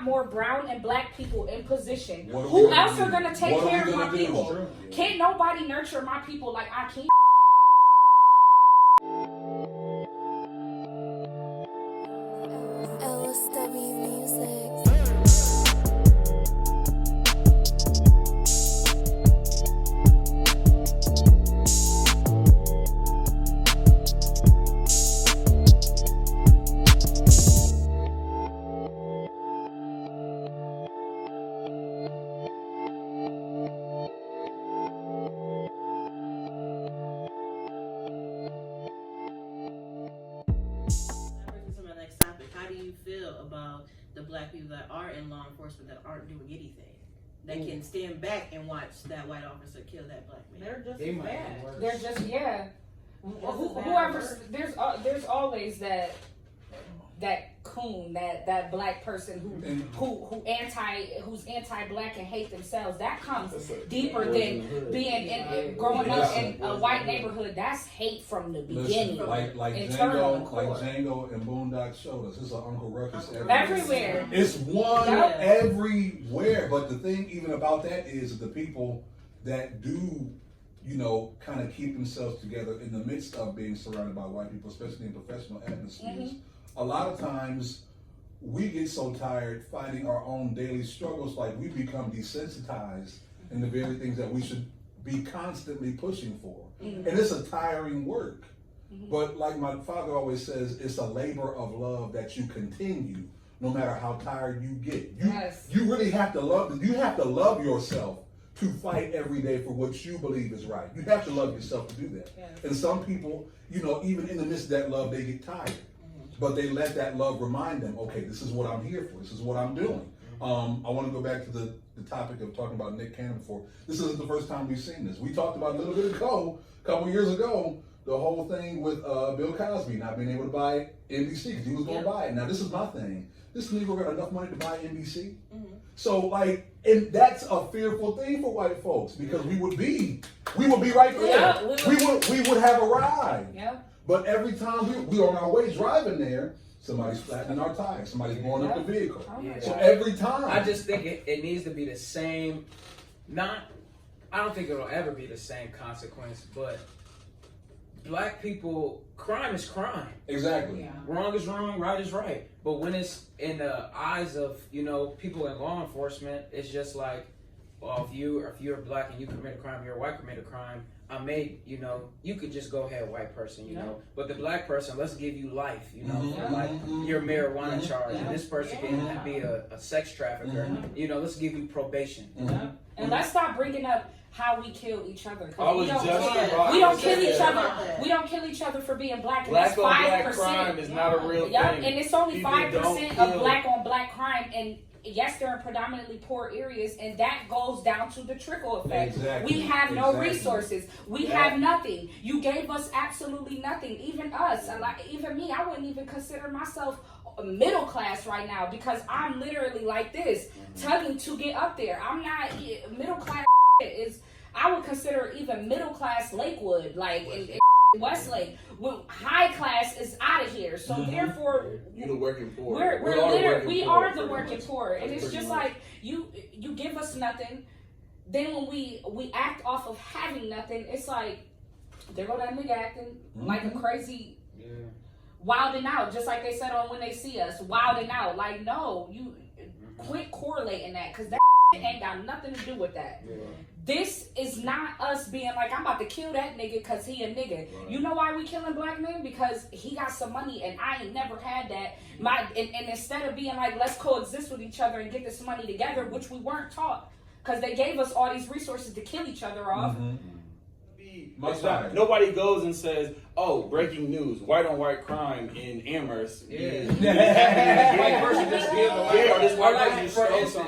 more brown and black people in position, who else are gonna take care of my people? Can't nobody nurture my people like I can. LSW music. How do you feel about the black people that are in law enforcement that aren't doing anything? That can stand back and watch that white officer kill that black man? They're just as bad. They're just whoever. There's always that coon, that black person who's anti-black and hate themselves. That comes deeper than being growing up in a white neighborhood. That's hate from the beginning. Like Django and Boondock showed us. It's an Uncle Ruckus everywhere. It's one everywhere. But the thing even about that is the people that do, kind of keep themselves together in the midst of being surrounded by white people, especially in professional atmospheres. A lot of times we get so tired fighting our own daily struggles, like we become desensitized in the very things that we should be constantly pushing for. And it's a tiring work. But like my father always says, it's a labor of love that you continue no matter how tired you get. You really have to love yourself to fight every day for what you believe is right. You have to love yourself to do that. And some people, even in the midst of that love, they get tired. But they let that love remind them, okay, this is what I'm here for. This is what I'm doing. I want to go back to the topic of talking about Nick Cannon before. This isn't the first time we've seen this. We talked about a little bit ago, a couple years ago, the whole thing with Bill Cosby not being able to buy NBC because he was going to buy it. Now, this is my thing. This Negro got enough money to buy NBC. So, and that's a fearful thing for white folks because we would be right there. We would have arrived. But every time we on our way driving there, somebody's flattening our tires, somebody's blowing up the vehicle. So every time. I just think it needs to be the same, I don't think it'll ever be the same consequence, but black people, crime is crime. Exactly. Wrong is wrong, right is right. But when it's in the eyes of, people in law enforcement, it's just like, well, if you're black and you commit a crime, you're a white commit a crime, you could just go ahead, white person, But the black person, let's give you life, for like your marijuana charge, and this person can be a sex trafficker, let's give you probation. And let's stop bringing up how we kill each other. We don't kill each other. We don't kill each other for being black. And black that's on 5%. black crime is not a real thing. And it's only 5% of kill. black on black crime. And yes, they're in predominantly poor areas, and that goes down to the trickle effect. We have no resources. We have nothing. You gave us absolutely nothing. Even us, even me, I wouldn't even consider myself middle class right now because I'm literally like this, tugging to get up there. I'm not middle class. I would consider even middle class Lakewood, like in Westlake. High class is out of here, so therefore you're the working poor. We are the working poor, and it's just like you give us nothing. Then when we act off of having nothing, it's like there go that nigga acting like a crazy, wilding out, just like they said on When They See Us, wilding out. Like no, you quit correlating that because that ain't got nothing to do with that. This is not us being like, I'm about to kill that nigga because he a nigga. You know why we killing black men? Because he got some money and I ain't never had that. And instead of being like, let's coexist with each other and get this money together, which we weren't taught, because they gave us all these resources to kill each other off. Nobody goes and says, "Oh, breaking news: white on white crime in Amherst." White person just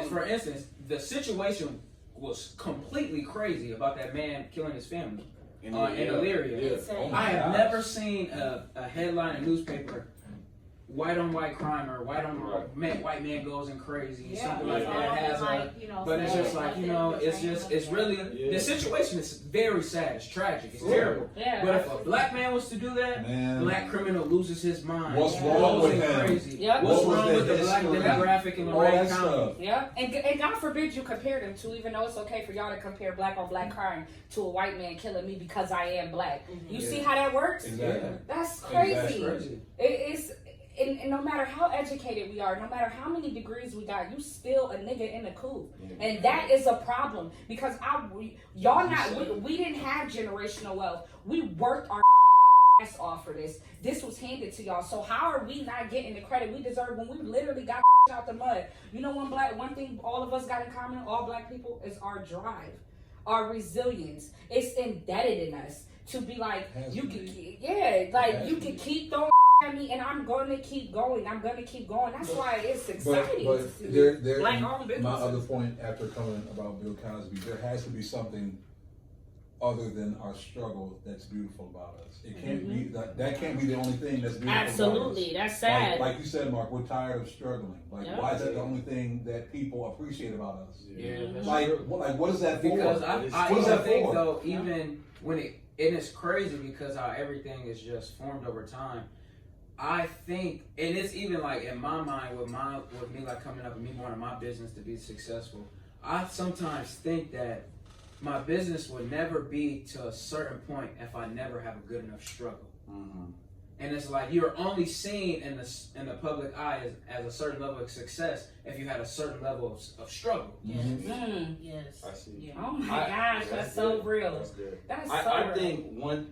for instance, the situation was completely crazy about that man killing his family in Elyria. I have never seen a headline in a newspaper white on white crime or white man goes in crazy, something like it's that all has like, but it's just like, it's really, the situation is very sad, it's tragic, it's terrible. Yeah. But if a black man was to do that, Man. black criminal loses his mind. What's wrong with Goes him? crazy. Yep. What's What was wrong the with the black history? demographic in All Lorain that County? stuff. Yeah, and God forbid you compare them to, even though it's okay for y'all to compare black on black crime to a white man killing me because I am black. You see how that works? Exactly. That's crazy. That's crazy. It's and no matter how educated we are, no matter how many degrees we got, you still a nigga in the coop, and that is a problem because we didn't have generational wealth. We worked our ass off for this. This was handed to y'all. So how are we not getting the credit we deserve when we literally got out the mud? You know, one thing all of us got in common, all black people, is our drive, our resilience. It's embedded in us to be like, you can keep throwing at me, and I'm gonna keep going. That's why it's exciting. But to see there, black-owned my businesses. other point after coming about Bill Cosby, there has to be something other than our struggle that's beautiful about us. It can't be that can't be the only thing that's beautiful. Absolutely, about us. that's sad. Like you said, Mark, we're tired of struggling. Like, Yeah. why is that the only thing that people appreciate about us? Yeah, that's Like, true. what is that for? Because I what is that think for? though, even when and it's crazy because how everything is just formed over time. I think, and it's even like in my mind with me like coming up and me wanting my business to be successful. I sometimes think that my business would never be to a certain point if I never have a good enough struggle. Mm-hmm. And it's like you're only seen in the public eye as a certain level of success if you had a certain level of struggle. Yes. Mm. Yes. I see. Yeah. Oh my gosh, that's so good. real. That's good. That's so I real. think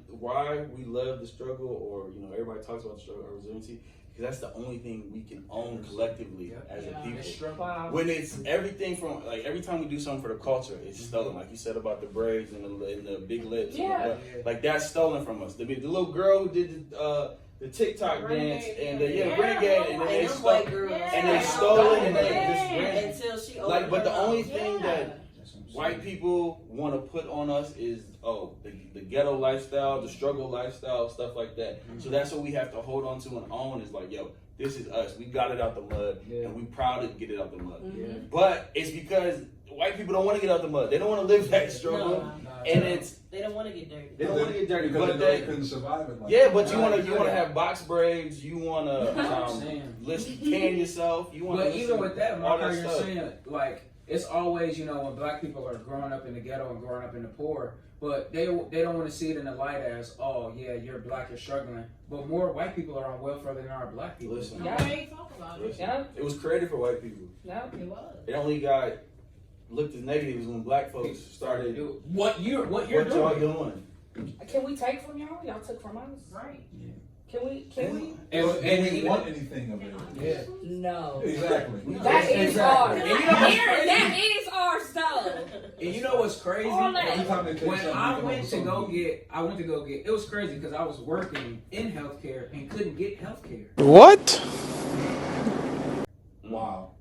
why we love the struggle, or everybody talks about the struggle or resiliency, because that's the only thing we can own collectively as a people. Wow. When it's everything from like every time we do something for the culture, it's stolen. Like you said about the braids and the big lips, Yeah. like that's stolen from us. The little girl who did the TikTok dance and the renegade, and then they them stole, white girls. and they stole it, and they just ran. Until she Like, but the opened her only mouth. thing that white people want to put on us is the ghetto lifestyle, the struggle lifestyle, stuff like that. Mm-hmm. So that's what we have to hold on to and own. Is like, yo, this is us. We got it out the mud, and we proud to get it out the mud. Mm-hmm. But it's because white people don't want to get out the mud. They don't want to live that struggle, and They don't want to get dirty. they don't want to get dirty. Because But they couldn't survive it. Like yeah, that. but you want to have box braids. You want to tan yourself. You want. But even with that, all Mark, how that you're stuff. saying, like, it's always, when black people are growing up in the ghetto and growing up in the poor, but they don't want to see it in the light as, oh, yeah, you're black, you're struggling. But more white people are on welfare than there are black people. Listen, Talk about it. listen. Yeah. It was created for white people. Yeah. It was. It only got looked as negatives when black folks started. What you're What doing. y'all doing? Can we take from y'all? Y'all took from us. Right. Can we? And we want anything of it. Yeah. No. Exactly. That is Exactly. ours. And you know what's Aaron, crazy? that is ours though. And you know what's crazy? All that. Every time they take When something, I they went to come up go with get, it was crazy because I was working in healthcare and couldn't get healthcare. What? something. Wow.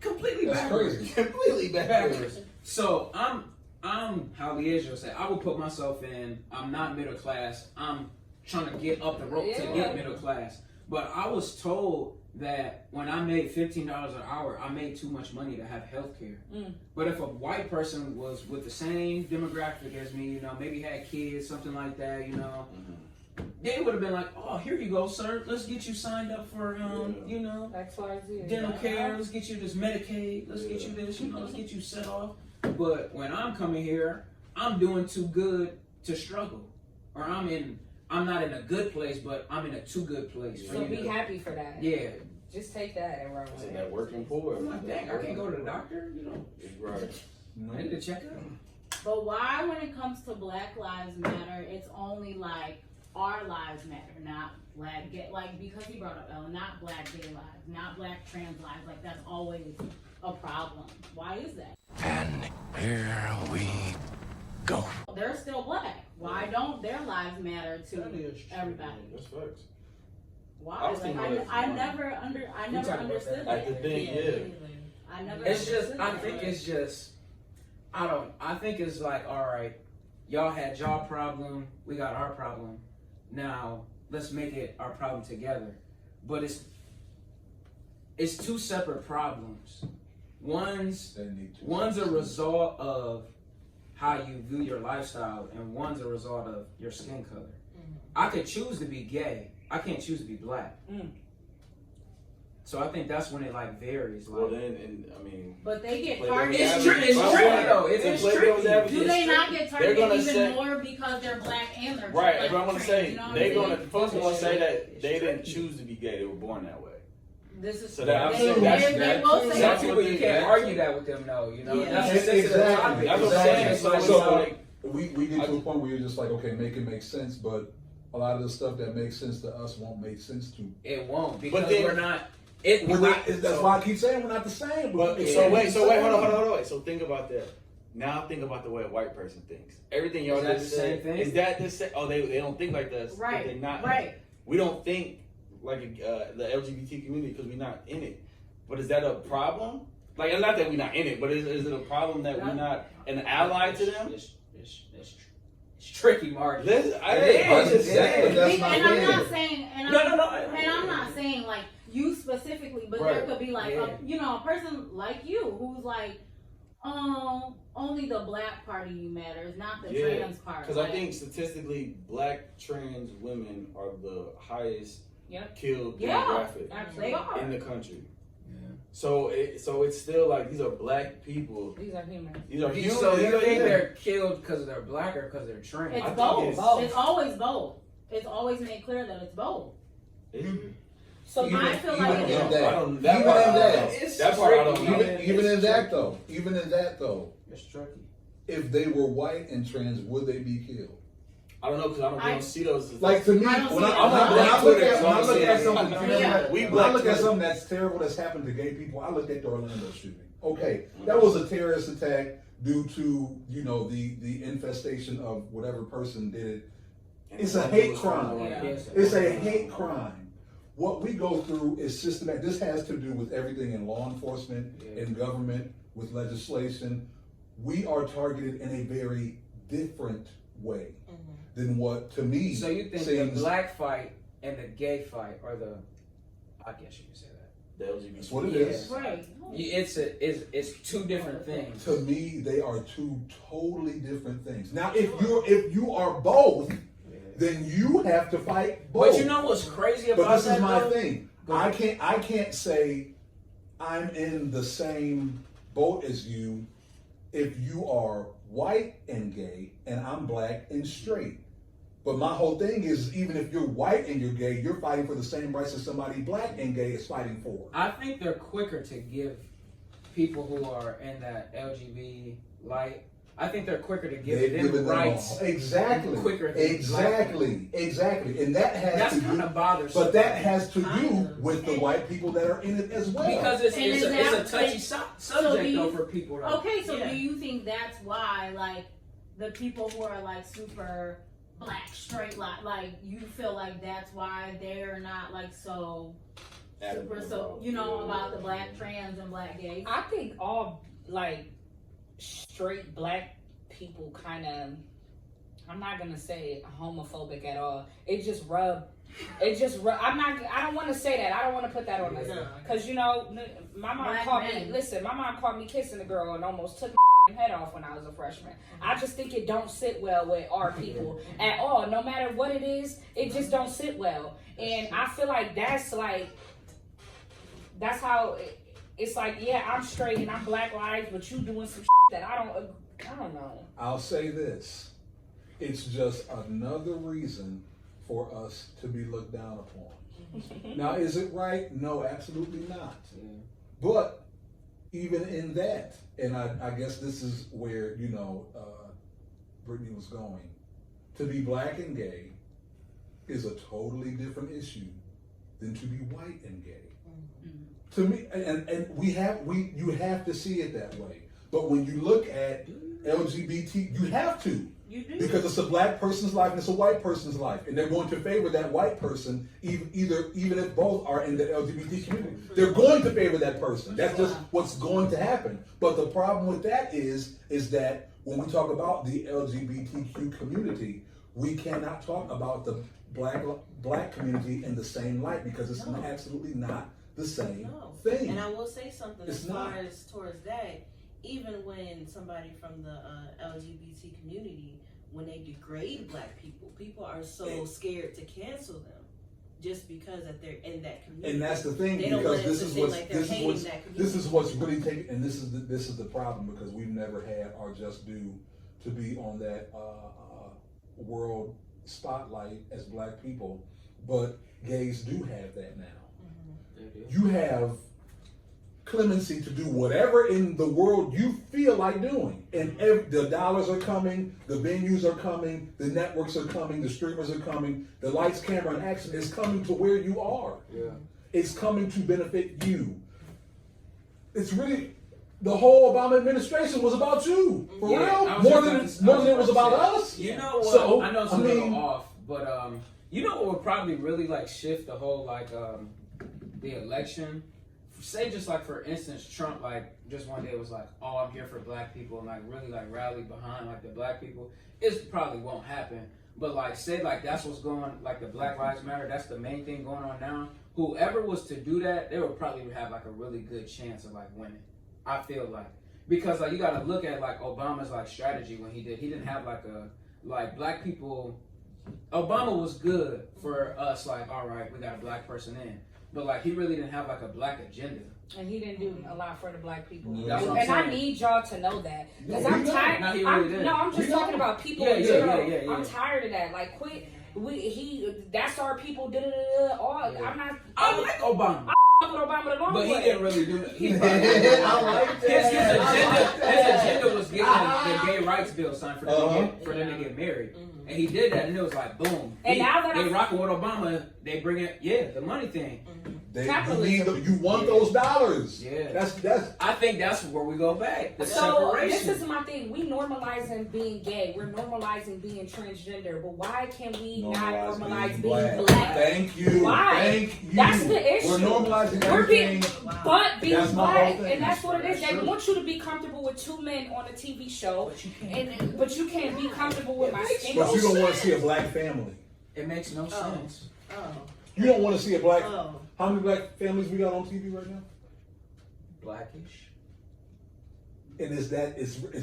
Completely That's backwards. crazy. Completely Backwards. So I'm how Liesio said, I would put myself in, I'm not middle class, I'm trying to get up the rope to get middle class. But I was told that when I made $15 an hour, I made too much money to have health care. But if a white person was with the same demographic as me, maybe had kids, something like that, they would have been like, oh, here you go, sir. Let's get you signed up for, XYZ. dental care. Let's get you this Medicaid. Let's get you this, let's get you set off. But when I'm coming here, I'm doing too good to struggle. Or I'm not in a good place, but I'm in a too good place. So be happy for that. Yeah. Just take that and run with Isn't it. that working poor? I'm like, dang, I can't go to the doctor, Right. I need to check out. But why, when it comes to Black Lives Matter, it's only like our lives matter, not black gay, like because he brought up Ellen, not black gay lives, not black trans lives. Like that's always a problem. Why is that? And here we go. They're still black. Why don't their lives matter to everybody? That's facts. Why? Like, I never understood At the that. thing, yeah. I never. It's just, understood I that. think it's just, I think it's like, all right, y'all had y'all problem, we got our problem. Now, let's make it our problem together. but it's two separate problems. One's a result of how you view your lifestyle, and one's a result of your skin color. I could choose to be gay. I can't choose to be black. So I think that's when it like varies. Like, Well, then, and I mean, But they get Play targeted. it's devil's tricky though. It's tricky. Do they not get They're targeted gonna even say- more because they're black and they're right? like, But I'm gonna trans, say you know what they're I'm gonna saying? first gonna say that It's they didn't tricky. choose to be gay; they were born that way. This is So that I'm they, saying they, that's they will say Some That's that. people what you they- can't argue that with them, though. You know, Yeah. that's a sensitive Exactly. topic. That's what I'm saying. Exactly. So, So- like, we get to a point where you're just like, okay, make it make sense, but a lot of the stuff that makes sense to us won't make sense to. It won't because then- we're not. That's why I keep saying we're not the same. But Yeah. so wait, hold on. So think about that. Now think about the way a white person thinks. Everything y'all Is that just the said, same thing? is that the same? Oh, they don't think like this. Right, They're not. right. We don't think like the LGBT community because we're not in it. But is that a problem? Like, not that we're not in it, but is it a problem that we're not an ally to them? It's tricky, Mark. Listen, I'm just saying. That's And not I'm fair. not saying, and No. I'm not saying like you specifically, but there Right. could be like a person like you who's like, only the black part of you matters, not the trans part. Because I think statistically, black trans women are the highest killed demographic they are. in the country. So it's still like these are black people. These are humans. These are humans. So you think Yeah. they're killed because they're black or because they're trans? It's think both. it's- It's always both. It's always made clear that it's both. So Even- I feel even like in it's that. I don't. Even That part, in I don't that. know. It's That part I don't tricky. know. Even in It's that tricky. though, even in that though, It's tricky. if they were white and trans, would they be killed? I don't know because we don't see those. As Like to me, I don't when see I that. when I look at I'm not something Yeah. We when I black look at Twitter. something that's terrible that's happened to gay people, I look at the Orlando shooting. Okay, that was a terrorist attack due to the infestation of whatever person did it. It's a hate crime. It's a hate crime. What we go through is systematic. This has to do with everything in law enforcement, in government, with legislation. We are targeted in a very different way than what, to me, So you think seems, the black fight and the gay fight are the? I guess you can say that. The LGBT. that's what it Yeah. is. right. It's two different things. To me, they are two totally different things. Now, if you are both, then you have to fight both. But you know what's crazy about But this that? is my though? thing. I can't say I'm in the same boat as you if you are white and gay and I'm black and straight. But my whole thing is, even if you're white and you're gay, you're fighting for the same rights as somebody black and gay is fighting for. I think they're quicker to give people who are in that LGBT light. I think they're quicker to give They've them given them rights. all. Exactly. quicker than Exactly. And that has That's to kind do, of bothersome. but that has to do with the white people that are in it as well. Because it's And a is touchy that- subject do you- though for people. Though. Okay, so Yeah. do you think that's why, like, the people who are like super black straight like you feel like that's why they're not like so super about the black trans and black gays? I think all like straight black people kind of, I'm not gonna say homophobic at all. I don't want to say that. I don't want to put that on us. No. Cause my mom Black caught men. me. Listen, my mom caught me kissing a girl and almost took my head off when I was a freshman. I just think it don't sit well with our people at all. No matter what it is, it just don't sit well. And I feel like that's how it's like. Yeah, I'm straight and I'm Black Lives, but you doing some that I don't know. I'll say this. It's just another reason for us to be looked down upon. Now, is it right? No, absolutely not. But even in that, and I guess this is where, Brittany was going, to be black and gay is a totally different issue than to be white and gay. To me, and you have to see it that way. But when you look at LGBT, you have to. You do. Because it's a black person's life and it's a white person's life. And they're going to favor that white person, even if both are in the LGBT community. They're going to favor that person. That's just what's going to happen. But the problem with that is that when we talk about the LGBTQ community, we cannot talk about the black community in the same light because it's absolutely not the same thing. And I will say something It's as far as towards that. Even when somebody from the LGBT community, when they degrade black people, people are so scared to cancel them just because that they're in that community. And that's the thing, they don't because want it to seem like they're hating that community. this is what's really taking, and this is the problem, because we've never had our just due to be on that world spotlight as black people, but gays do have that now. You have clemency to do whatever in the world you feel like doing, and the dollars are coming, the venues are coming, the networks are coming, the streamers are coming, the lights, camera, and action is coming to where you are. It's coming to benefit you. It's really, the whole Obama administration was about you, for real, more than it was about us. You know what? So, I know it's a little off, but you know what would probably really like shift the whole the election? Say just like for instance, Trump like just one day was like, "Oh, I'm here for black people," and like really like rallied behind like the black people. It probably won't happen, but like say like that's what's going, like the Black Lives Matter. That's the main thing going on now. Whoever was to do that, they would probably have like a really good chance of like winning. I feel like, because like you got to look at like Obama's like strategy when he didn't have like black people. Obama was good for us, like, all right, we got a black person in. But like he really didn't have like a black agenda, and he didn't do a lot for the black people. That's what I'm and I saying. need y'all to know that, because No, I'm tired. No, he really didn't. I'm just talking about people Yeah, in yeah, general. yeah. I'm tired of that. Like, quit. That's our people. All I'm not. I like Obama. With Obama the long But way. he didn't really do that. He probably his agenda was getting the gay rights bill signed for them to get married. And he did that, and it was like, boom. And now that they rocking with Obama, they bring it, the money thing. You want those dollars. Yeah. That's. I think that's where we go back. The So separation. this is my thing. We normalizing being gay. We're normalizing being transgender. But why can we not normalize being black? Thank you. Why? Thank you. That's the issue. We're normalizing We're being, everything. but being That's my whole black, thing. and that's what it is. That's They true. want you to be comfortable with two men on a TV show, but you can't be comfortable with my skin. But you don't want to see a black family. It makes no sense. You don't want to see a black. Oh. How many black families we got on TV right now? Blackish. And it's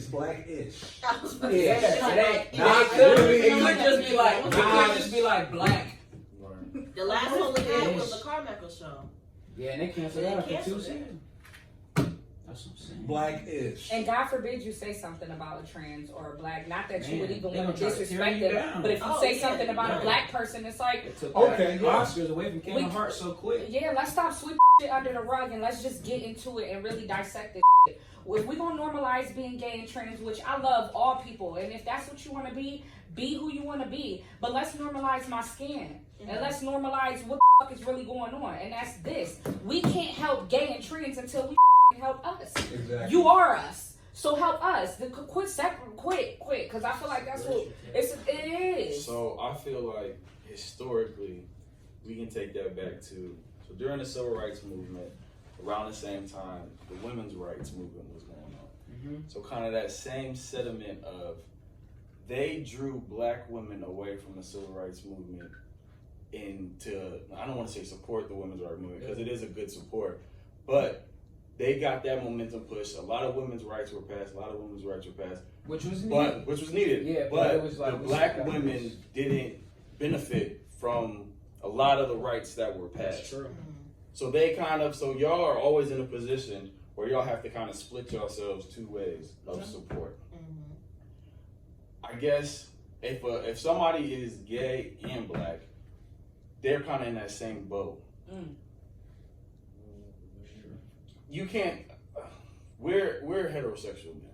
blackish. Yeah, it ain't. Not It could really. just be like black. The last one we had was the Carmichael show. Yeah, and they canceled They that after canceled 2 it. seasons. That's what I'm saying. Blackish. And God forbid you say something about a trans or a black. Not that you would Man, even they want to gonna try to tear disrespect you them, down. but if you Oh, say yeah, something about yeah. a black person, it's like, It took Okay, the yeah. Oscars away from Kevin Hart so quick. yeah, let's stop sweeping shit under the rug and let's just get into it and really dissect this shit. If we're gonna normalize being gay and trans, which I love all people, and if that's what you want to be who you want to be. But let's normalize my skin, and let's normalize what the fuck is really going on, and that's this. We can't help gay and trans until we help us. Exactly. You are us. So help us. Quit, because I feel like that's what it is. So I feel like historically, we can take that back to, so during the civil rights movement, around the same time, the women's rights movement was going on. So kind of that same sentiment of, they drew black women away from the civil rights movement into, I don't want to say support the women's rights movement, because it is a good support, but they got that momentum pushed. A lot of women's rights were passed. Which was needed. Which was needed. Yeah, but it was like, the we black should have women this. didn't benefit from a lot of the rights that were passed. That's true. So so y'all are always in a position where y'all have to kind of split yourselves two ways of support. I guess if somebody is gay and black, they're kind of in that same boat. You can't. We're heterosexual men.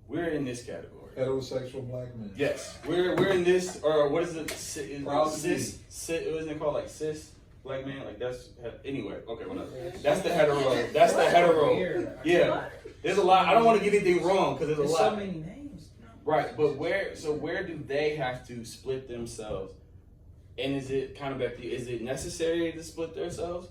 We're in this category. Heterosexual black men. Yes, we're in this, or what is it? Proud to be. Isn't it called like cis black man? Like that's anyway. Okay, whatever. That's the hetero. That's the hetero. Yeah, there's a lot. I don't want to get anything wrong because there's a lot. So many names. Right, but where do they have to split themselves? And is it kind of back to you? Is it necessary to split themselves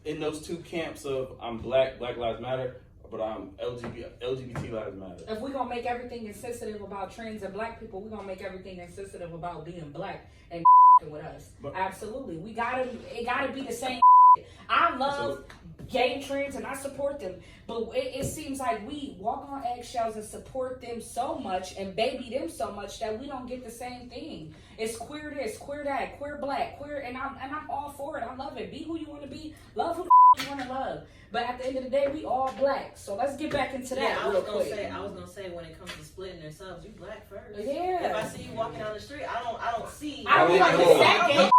in those two camps of I'm black, Black Lives Matter, but LGBT lives matter. If we're gonna make everything insensitive about trans and black people, we're gonna make everything insensitive about being black and with us. But- Absolutely. It gotta be the same. I love gay and trans and I support them, but it seems like we walk on eggshells and support them so much and baby them so much that we don't get the same thing. It's queer this, queer that, queer black, queer, and I'm all for it. I love it. Be who you want to be, love who you want to love. But at the end of the day, we all black. So let's get back into that Yeah, I real was quick. gonna say when it comes to splitting themselves, you black first. Yeah. If I see you walking down the street, I don't see. I don't like the second.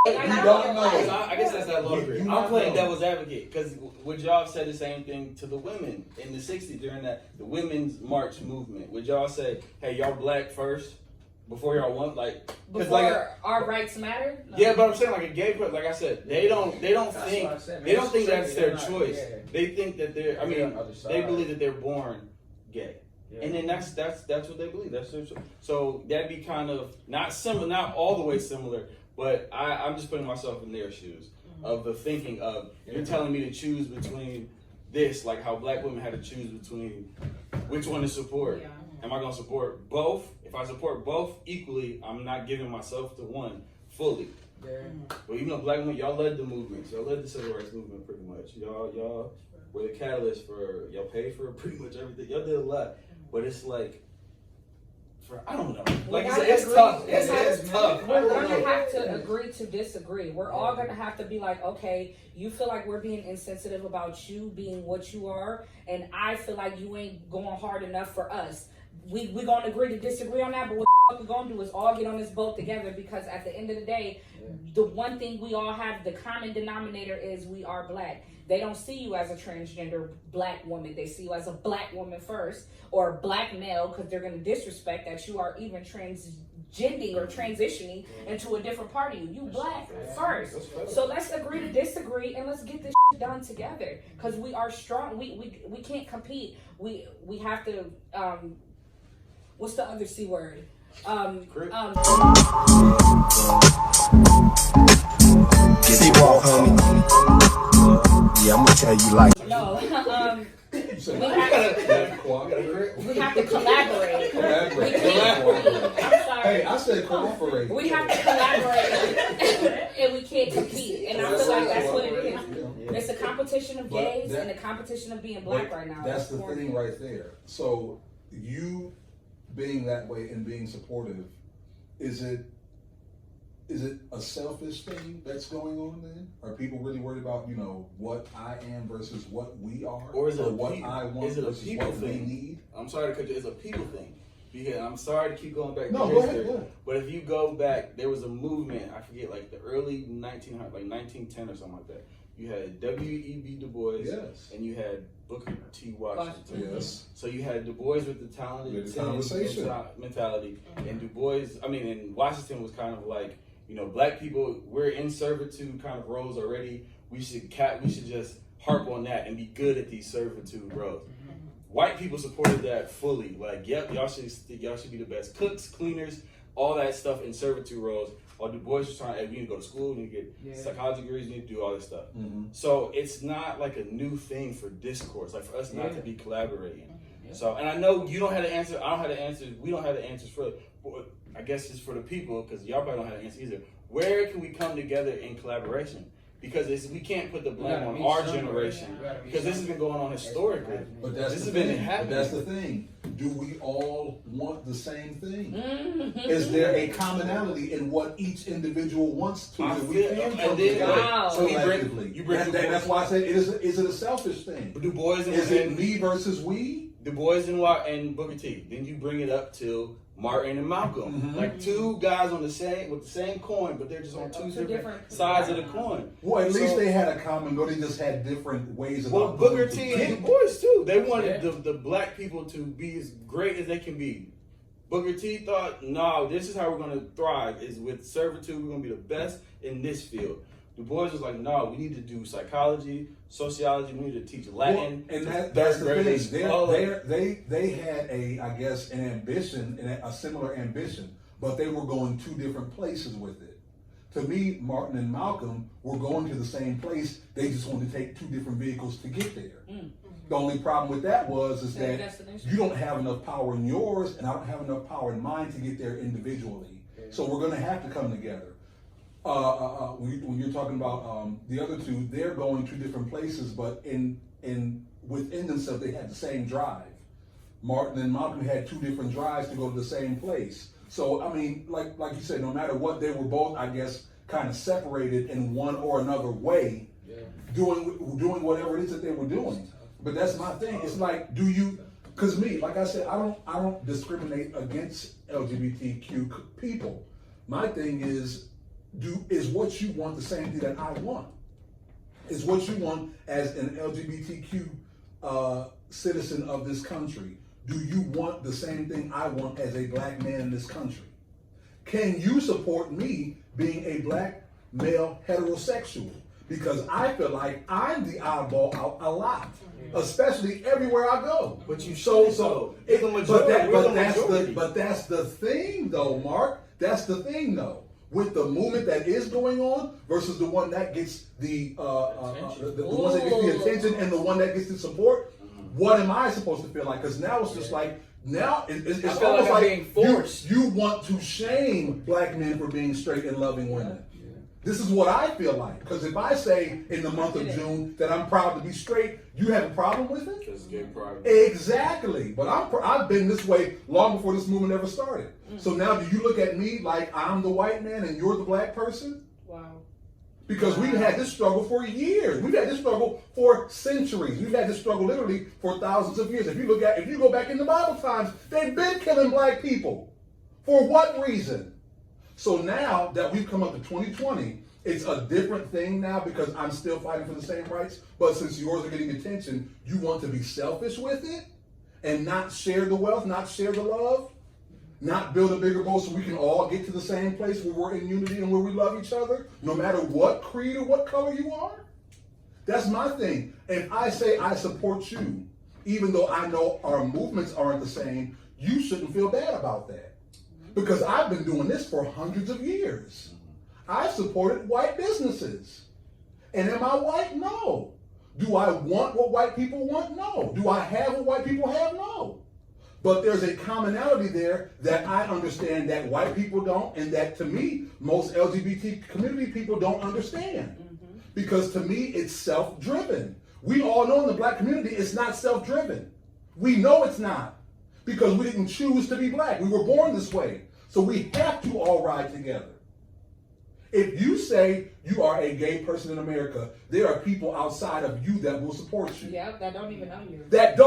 You don't know. I guess that's that low grade. You I'm playing know. devil's advocate because would y'all say the same thing to the women in the '60s during the women's march movement? Would y'all say, "Hey, y'all black first before y'all want like?" Because Before our rights matter? No. yeah, but I'm saying like a gay person, like I said, they don't think that's their not, choice. yeah. They think that they're. I They're mean, on the other they side. believe that they're born gay. Yeah. And then that's what they believe. That's their choice. So that'd be kind of not similar, not all the way similar, but I'm just putting myself in their shoes of the thinking of you're telling me to choose between this, like how black women had to choose between which one to support. Yeah. Am I gonna support both? If I support both equally, I'm not giving myself to one fully. Yeah. But even though black women, y'all led the movement. Y'all led the civil rights movement pretty much. Y'all were the catalyst for, y'all paid for pretty much everything. Y'all did a lot. But it's like, I don't know. Like I said, it's tough. It's tough. We're gonna have to agree to disagree. We're all gonna have to be like, okay, you feel like we're being insensitive about you being what you are, and I feel like you ain't going hard enough for us. We gonna agree to disagree on that, but what we're gonna do is all get on this boat together, because at the end of the day, the one thing we all have, the common denominator is we are black. They don't see you as a transgender black woman. They see you as a black woman first, or a black male, because they're going to disrespect that you are even transgending or transitioning into a different part of you. You black first. So let's agree to disagree and let's get this shit done together, because we are strong. We can't compete. We have to. What's the other C word? Get it walk, homie. Yeah, I'm gonna tell you like. No. You said, We we have to collaborate. Collaborate. I'm sorry. Hey, I said cooperate. We have to collaborate, and we can't compete. And I feel like that's what it is. It's a competition of gays and a competition of being black right now. That's the thing right there. So you being that way and being supportive, is it a selfish thing that's going on then? Are people really worried about, what I am versus what we are? Or is it what I want is it a versus people what we thing? need? I'm sorry to cut you. It's a people thing. Because I'm sorry to keep going back to No, go history. ahead. But if you go back, there was a movement, I forget, like the early 1900s, like 1910 or something like that. You had W.E.B. Du Bois, Yes. and you had Booker T. Washington. Yes. So you had Du Bois with the talented With the conversation. mentality, and and Washington was kind of like, black people, we're in servitude kind of roles already. We should just harp on that and be good at these servitude roles. White people supported that fully. Like, yep, y'all should be the best cooks, cleaners, all that stuff in servitude roles. Or Du Bois was trying, you need to go to school, you need to get psychology degrees, you need to do all this stuff. Mm-hmm. So it's not like a new thing for discourse, like for us not to be collaborating. So, and I know you don't have the answer, I don't have the answers, we don't have the answers for I guess it's for the people, because y'all probably don't have the answer either. Where can we come together in collaboration? Because we can't put the blame on our generation, because this has been going on historically. But that's This the has been thing. happening. But that's the thing. Do we all want the same thing? Mm-hmm. Is there a commonality in what each individual wants to? I that we feel- can and come then- together Wow. So collectively? you bring That's why I said, is it a selfish thing? Du Bois Is it me versus we? Du Bois and Booker T. Then you bring it up to Martin and Malcolm, Mhm. like two guys with the same coin, but they're just on two different sides of the coin. Well, at least So- they had a common goal. They just had different ways Well, about Booker going T to and Du get Bois too. They wanted the black people to be as great as they can be. Booker T thought, no, this is how we're going to thrive, is with servitude, we're going to be the best in this field. Du Bois was like, no, we need to do psychology, sociology, we need to teach Latin. Well, and to that's the third graders, thing. all that. They had an ambition, a similar ambition, but they were going two different places with it. To me, Martin and Malcolm were going to the same place. They just wanted to take two different vehicles to get there. The only problem with that is Their that destination. you don't have enough power in yours, and I don't have enough power in mine to get there individually. So we're going to have to come together. When you're talking about the other two, they're going to different places, but within themselves, they had the same drive. Martin and Malcolm had two different drives to go to the same place. So I mean, like you said, no matter what, they were both, I guess, kind of separated in one or another way, doing whatever it is that they were doing. But that's my thing. It's like, because me, like I said, I don't discriminate against LGBTQ people. My thing is what you want the same thing that I want? Is what you want as an LGBTQ citizen of this country? Do you want the same thing I want as a black man in this country? Can you support me being a black male heterosexual? Because I feel like I'm the oddball out a lot, especially everywhere I go. But you But that's the thing, though, Mark. That's the thing, though. With the movement that is going on versus the one that gets the ones that get the attention and the one that gets the support. What am I supposed to feel like? Because now it's just like it's almost like being forced. You want to shame black men for being straight and loving women. This is what I feel like. Because if I say in the month of June that I'm proud to be straight, you have a problem with it? Because gay pride. Exactly. But I've been this way long before this movement ever started. So now do you look at me like I'm the white man and you're the black person? Wow. Because we've had this struggle for years. We've had this struggle for centuries. We've had this struggle literally for thousands of years. If you go back in the Bible times, they've been killing black people. For what reason? So now that we've come up to 2020, it's a different thing now because I'm still fighting for the same rights. But since yours are getting attention, you want to be selfish with it and not share the wealth, not share the love, not build a bigger boat so we can all get to the same place where we're in unity and where we love each other, no matter what creed or what color you are. That's my thing. If I say I support you, even though I know our movements aren't the same, you shouldn't feel bad about that. Because I've been doing this for hundreds of years. I've supported white businesses. And am I white? No. Do I want what white people want? No. Do I have what white people have? No. But there's a commonality there that I understand that white people don't, and that to me, most LGBT community people don't understand. Because to me, it's self-driven. We all know in the black community, it's not self-driven. We know it's not. Because we didn't choose to be black. We were born this way. So we have to all ride together. If you say you are a gay person in America, there are people outside of you that will support you. Yeah, that don't even know you. That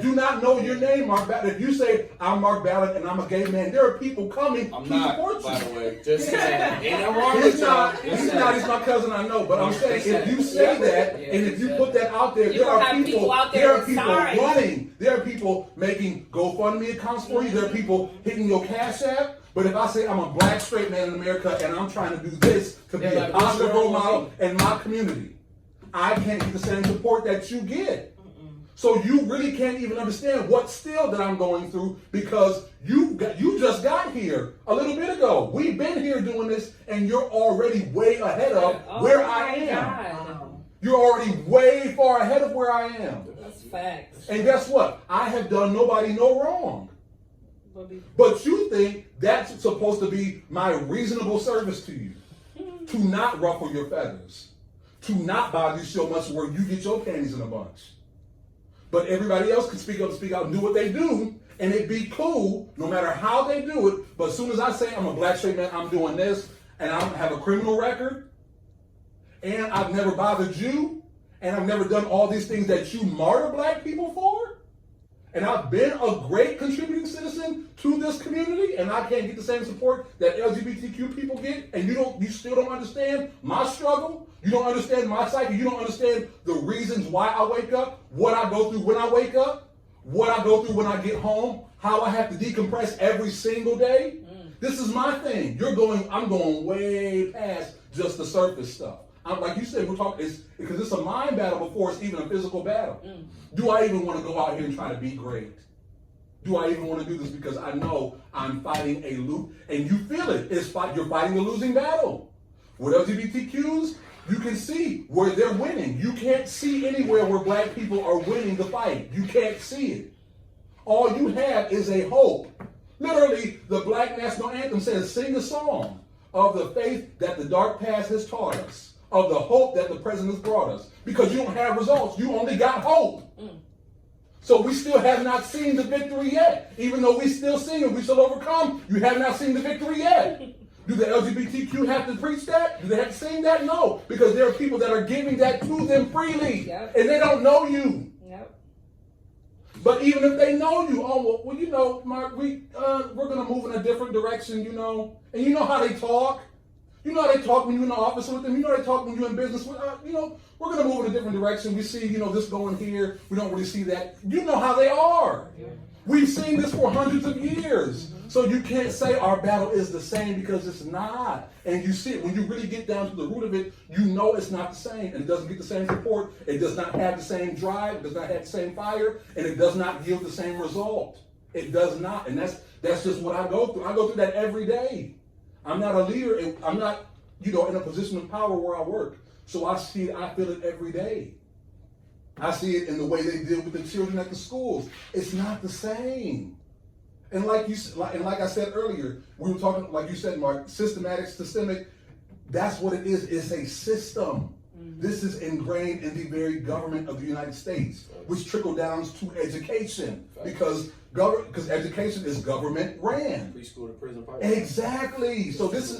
do not know your name, Mark Ballard. If you say I'm Mark Ballard and I'm a gay man, there are people coming to support you. By the way, just saying. Ain't no wrong with He's y'all. not. He's my cousin. I know, but I'm saying if you say that and if you put that out there, there are people out there running. There are people making GoFundMe accounts for you. There are people hitting your Cash App. But if I say I'm a black straight man in America and I'm trying to do this to be a positive role model in my community, I can't get the same support that you get. So you really can't even understand what still that I'm going through because you just got here a little bit ago. We've been here doing this and you're already way ahead of where I am. You're already way far ahead of where I am. That's facts. And guess what? I have done nobody no wrong. But you think that's supposed to be my reasonable service to you. To not ruffle your feathers. To not bother you so much where you get your panties in a bunch. But everybody else can speak up, speak out, and do what they do, and it be cool, no matter how they do it. But as soon as I say I'm a black straight man, I'm doing this, and I don't have a criminal record, and I've never bothered you, and I've never done all these things that you martyr black people for, and I've been a great contributing citizen to this community, and I can't get the same support that LGBTQ people get, and you still don't understand my struggle, you don't understand my psyche, you don't understand the reasons why I wake up, what I go through when I wake up, what I go through when I get home, how I have to decompress every single day. This is my thing. I'm going way past just the surface stuff. Like you said, we're talking, because it's a mind battle before it's even a physical battle. Do I even want to go out here and try to be great? Do I even want to do this? Because I know I'm fighting a loop, and you feel it. You're fighting a losing battle. With LGBTQs, You can see where they're winning. You can't see anywhere where black people are winning the fight. You can't see it. All you have is a hope. Literally, the Black National Anthem says, sing a song of the faith that the dark past has taught us, of the hope that the present has brought us. Because you don't have results. You only got hope. So we still have not seen the victory yet. Even though we still sing and we still overcome, you have not seen the victory yet. Do the LGBTQ have to preach that? Do they have to sing that? No. Because there are people that are giving that to them freely. Yep. And they don't know you. Yep. But even if they know you, oh, well, you know, Mark, we're going to move in a different direction, you know. And you know how they talk. You know how they talk when you're in the office with them. You know how they talk when you're in business with you know, we're going to move in a different direction. We see, you know, this going here. We don't really see that. You know how they are. We've seen this for hundreds of years. So you can't say our battle is the same because it's not. And you see it. When you really get down to the root of it, you know it's not the same. And it doesn't get the same support. It does not have the same drive. It does not have the same fire. And it does not yield the same result. It does not. And that's just what I go through. I go through that every day. I'm not a leader. And I'm not, you know, in a position of power where I work. So I see it. I feel it every day. I see it in the way they deal with the children at the schools. It's not the same. And like I said earlier, we were talking, like you said, Mark, systemic, that's what it is. It's a system. This is ingrained in the very government of the United States, which trickle down to education, because education is government ran. Preschool to prison pipeline. Exactly. So this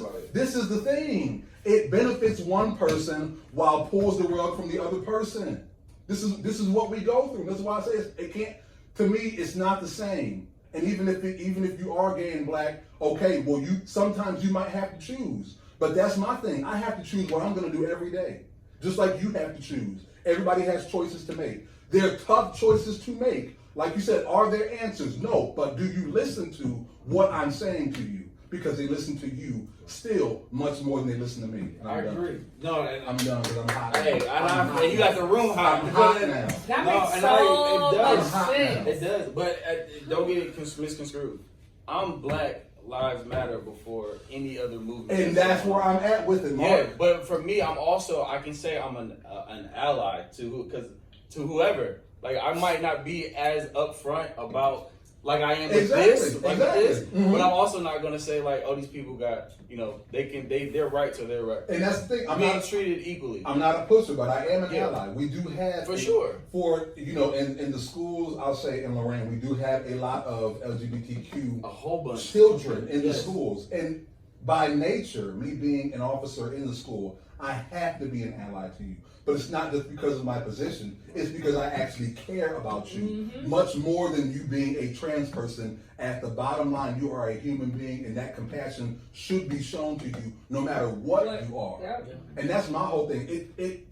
is the thing. It benefits one person while pulls the rug from the other person. This is what we go through. That's why I say it can't. To me, it's not the same. And even if you are gay and black, okay, well, sometimes you might have to choose. But that's my thing. I have to choose what I'm going to do every day, just like you have to choose. Everybody has choices to make. They're tough choices to make. Like you said, are there answers? No. But do you listen to what I'm saying to you? Because they listen to you still much more than they listen to me. I agree. No, I'm done because I'm hot. Hey, and you got the room hot. I'm hot now. That No, makes and so it does. much sense. It does, but don't get it misconstrued. I'm Black Lives Matter before any other movement. And that's where I'm at with it, Mark. Yeah, but for me, I can say I'm an ally to whoever. Like, I might not be as upfront about like I am with this, Mm-hmm. but I'm also not gonna say like, oh, these people got, you know, they're right, so they're right. And that's the thing. I'm being treated equally. I'm not a pusher, but I am an ally. We do have for sure. For you know, in the schools, I'll say in Lorraine, we do have a lot of LGBTQ a whole bunch children in the schools, and by nature, me being an officer in the school, I have to be an ally to you. But it's not just because of my position. It's because I actually care about you much more than you being a trans person. At the bottom line, you are a human being, and that compassion should be shown to you no matter what you are. Yep. And that's my whole thing.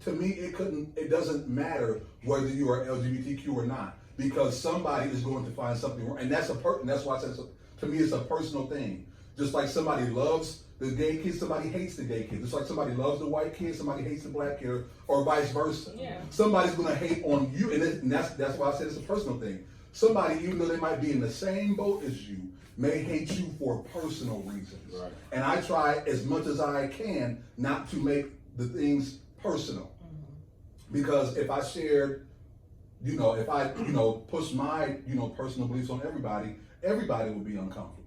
To me, it doesn't matter whether you are LGBTQ or not, because somebody is going to find something wrong. And that's why I said, to me, it's a personal thing. Just like somebody loves the gay kid, somebody hates the gay kid. Just like somebody loves the white kid, somebody hates the black kid, or vice versa. Yeah. Somebody's going to hate on you, and that's why I said it's a personal thing. Somebody, even though they might be in the same boat as you, may hate you for personal reasons. Right. And I try as much as I can not to make the things personal. Because if I shared, if I push my, personal beliefs on everybody would be uncomfortable.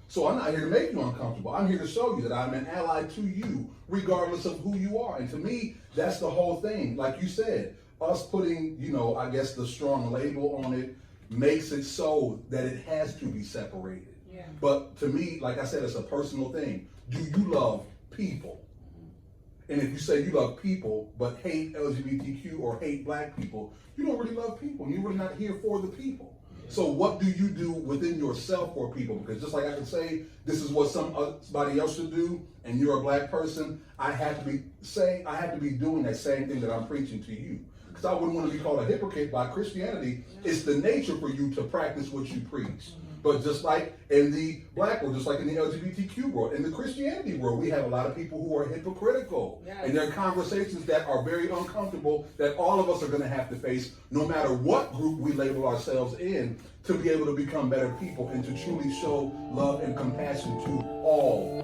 So I'm not here to make you uncomfortable. I'm here to show you that I'm an ally to you, regardless of who you are. And to me, that's the whole thing. Like you said, us putting, I guess the strong label on it makes it so that it has to be separated. Yeah. But to me, like I said, it's a personal thing. Do you love people? And if you say you love people, but hate LGBTQ or hate black people, you don't really love people. You're really not here for the people. So what do you do within yourself for people? Because just like I can say, this is what somebody else should do, and you're a black person, I have to be doing that same thing that I'm preaching to you. Because I wouldn't want to be called a hypocrite by Christianity. It's the nature for you to practice what you preach. But just like in the black world, just like in the LGBTQ world, in the Christianity world, we have a lot of people who are hypocritical. Yes. And there are conversations that are very uncomfortable that all of us are going to have to face, no matter what group we label ourselves in, to be able to become better people and to truly show love and compassion to all